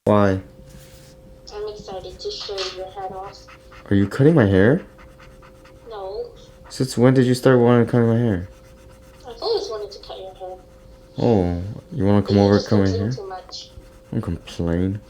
Why? I'm excited to shave your head off. Are you cutting my hair? No, Since when did you start wanting to cut my hair? I've always wanted to cut your hair, Oh, you want to but come you over and just cut my complain hair? too much. Don't complain.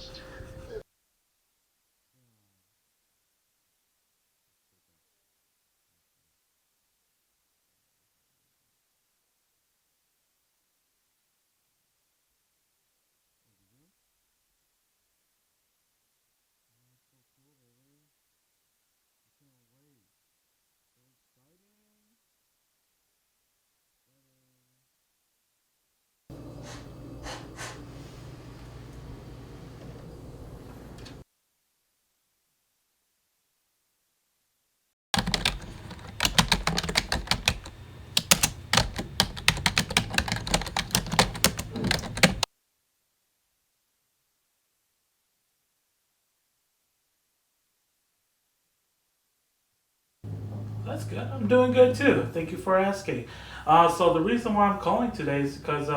That's good. I'm doing good too. Thank you for asking. So the reason why I'm calling today is because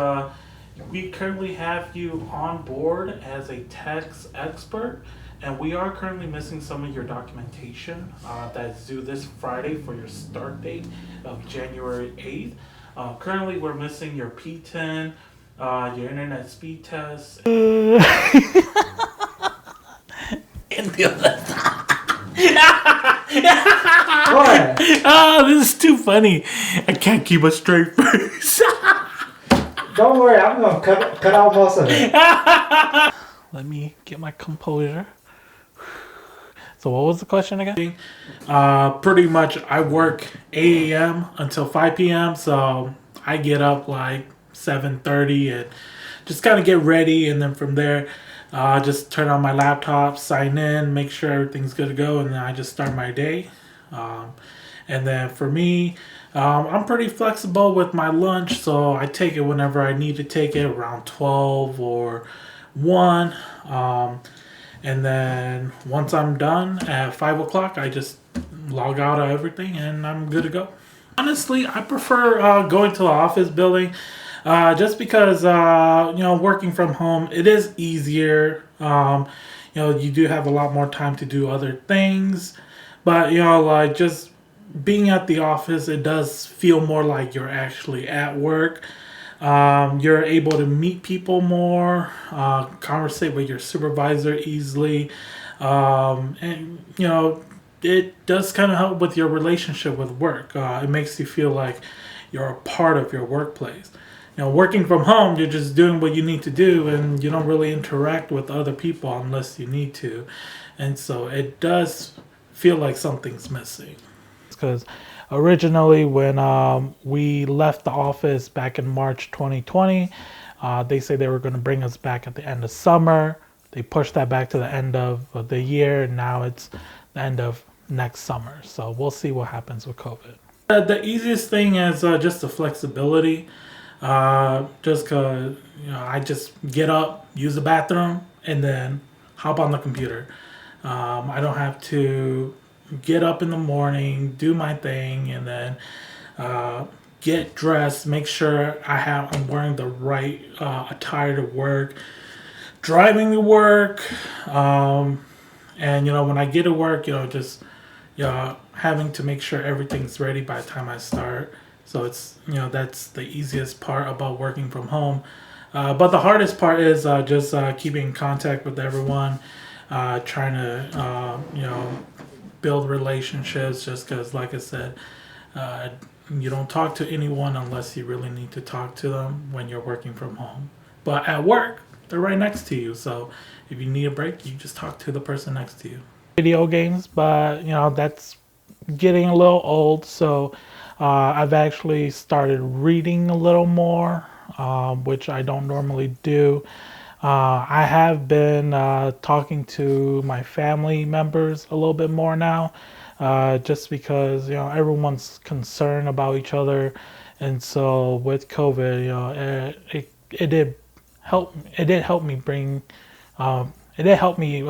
we currently have you on board as a tax expert, and we are currently missing some of your documentation that's due this Friday for your start date of January 8th. Currently, we're missing your P10, your internet speed test, and the other. What? Oh, this is too funny. I can't keep a straight face. Don't worry, I'm gonna cut out most of it. Let me get my composure. So what was the question again? Pretty much I work 8 a.m. until 5 p.m. So I get up like 7:30 and just kind of get ready, and then from there, just turn on my laptop, sign in, make sure everything's good to go, and then I just start my day. Um, and then for me, I'm pretty flexible with my lunch, so I take it whenever I need to take it, around 12 or 1. And then once I'm done at 5 o'clock, I just log out of everything and I'm good to go. Honestly, I prefer going to the office building just because, working from home, it is easier. You do have a lot more time to do other things. But, like just being at the office, it does feel more like you're actually at work. You're able to meet people more, conversate with your supervisor easily, and it does kind of help with your relationship with work. It makes you feel like you're a part of your workplace. Working from home, you're just doing what you need to do, and you don't really interact with other people unless you need to, and so it does feel like something's missing. Because originally, when we left the office back in March 2020, they said they were going to bring us back at the end of summer. They pushed that back to the end of the year. And now it's the end of next summer. So we'll see what happens with COVID. The easiest thing is just the flexibility. Just because I just get up, use the bathroom, and then hop on the computer. I don't have to get up in the morning, do my thing, and then get dressed, make sure I'm wearing the right attire to work, driving to work, and when I get to work, just having to make sure everything's ready by the time I start. So it's that's the easiest part about working from home. But the hardest part is just keeping in contact with everyone, trying to build relationships. Just because, like I said, uh, you don't talk to anyone unless you really need to talk to them when you're working from home. But at work, they're right next to you. So if you need a break, you just talk to the person next to you. Video games, but that's getting a little old. So I've actually started reading a little more, which I don't normally do. I have been talking to my family members a little bit more now, just because everyone's concerned about each other, and so with COVID, it did help. It did help me bring. It did help me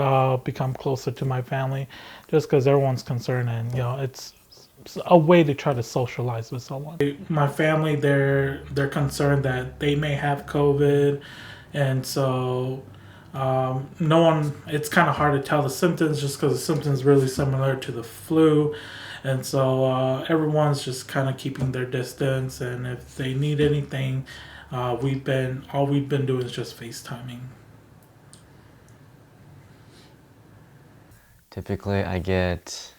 become closer to my family, just because everyone's concerned, and it's a way to try to socialize with someone. My family, they're concerned that they may have COVID, and so No one, it's kind of hard to tell the symptoms just because the symptoms really similar to the flu. And so everyone's just kind of keeping their distance. And if they need anything, all we've been doing is just FaceTiming. Typically, I get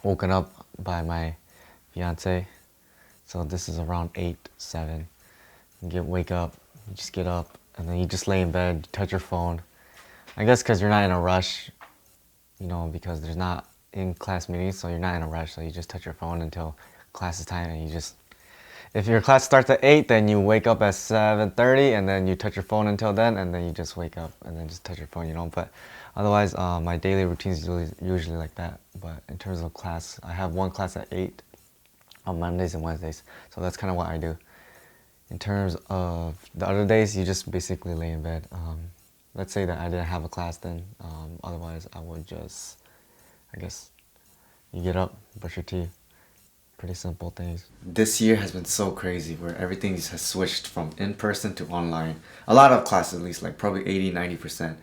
woken up by my fiance. So this is around 8, 7. Wake up, you just get up, and then you just lay in bed, touch your phone. I guess because you're not in a rush, because there's not in-class meetings, so you're not in a rush. So you just touch your phone until class is time, and you just... If your class starts at 8, then you wake up at 7:30, and then you touch your phone until then, and then you just wake up, and then just touch your phone. But otherwise, my daily routine is usually like that. But in terms of class, I have one class at 8 on Mondays and Wednesdays. So that's kind of what I do. In terms of the other days, you just basically lay in bed. Let's say that I didn't have a class then. Otherwise, I would just, I guess, you get up, brush your teeth. Pretty simple things. This year has been so crazy where everything has switched from in-person to online. A lot of classes, at least, like probably 80-90%.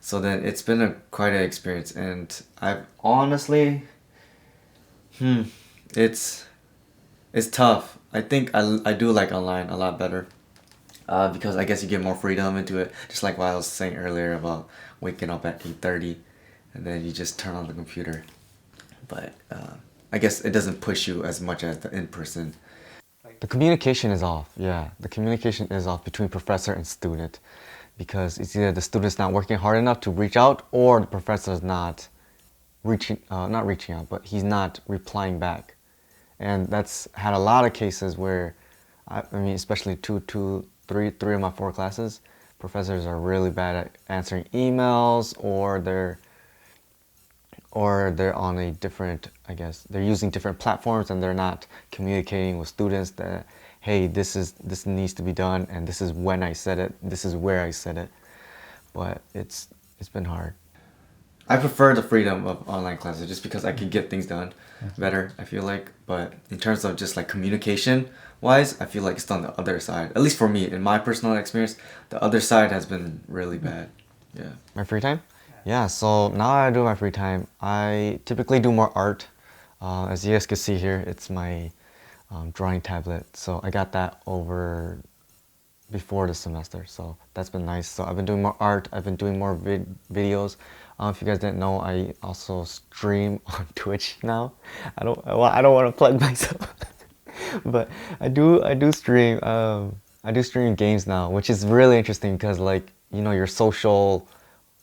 So then it's been quite an experience, and I've honestly, it's tough. I think I do like online a lot better because I guess you get more freedom into it. Just like what I was saying earlier about waking up at 8:30 and then you just turn on the computer. But I guess it doesn't push you as much as the in-person. The communication is off, yeah. The communication is off between professor and student because it's either the student's not working hard enough to reach out or the professor's not reaching out, but he's not replying back. And that's had a lot of cases where, I mean, especially three of my 4 classes, professors are really bad at answering emails, or they're on a different, I guess, they're using different platforms and they're not communicating with students that, hey, this needs to be done, and this is when I said it, this is where I said it. But it's been hard. I prefer the freedom of online classes just because I can get things done better, I feel like. But in terms of just like communication wise, I feel like it's on the other side. At least for me, in my personal experience, the other side has been really bad. Yeah. My free time? Yeah, so now I do my free time. I typically do more art. As you guys can see here, it's my drawing tablet. So I got that over before the semester, so that's been nice. So I've been doing more art, I've been doing more videos. If you guys didn't know, I also stream on Twitch now. I don't want to plug myself, but I do stream. I do stream games now, which is really interesting because, like, your social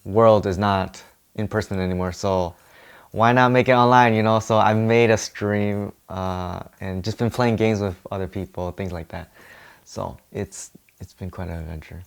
world is not in person anymore. So why not make it online? So I made a stream and just been playing games with other people, things like that. So it's been quite an adventure.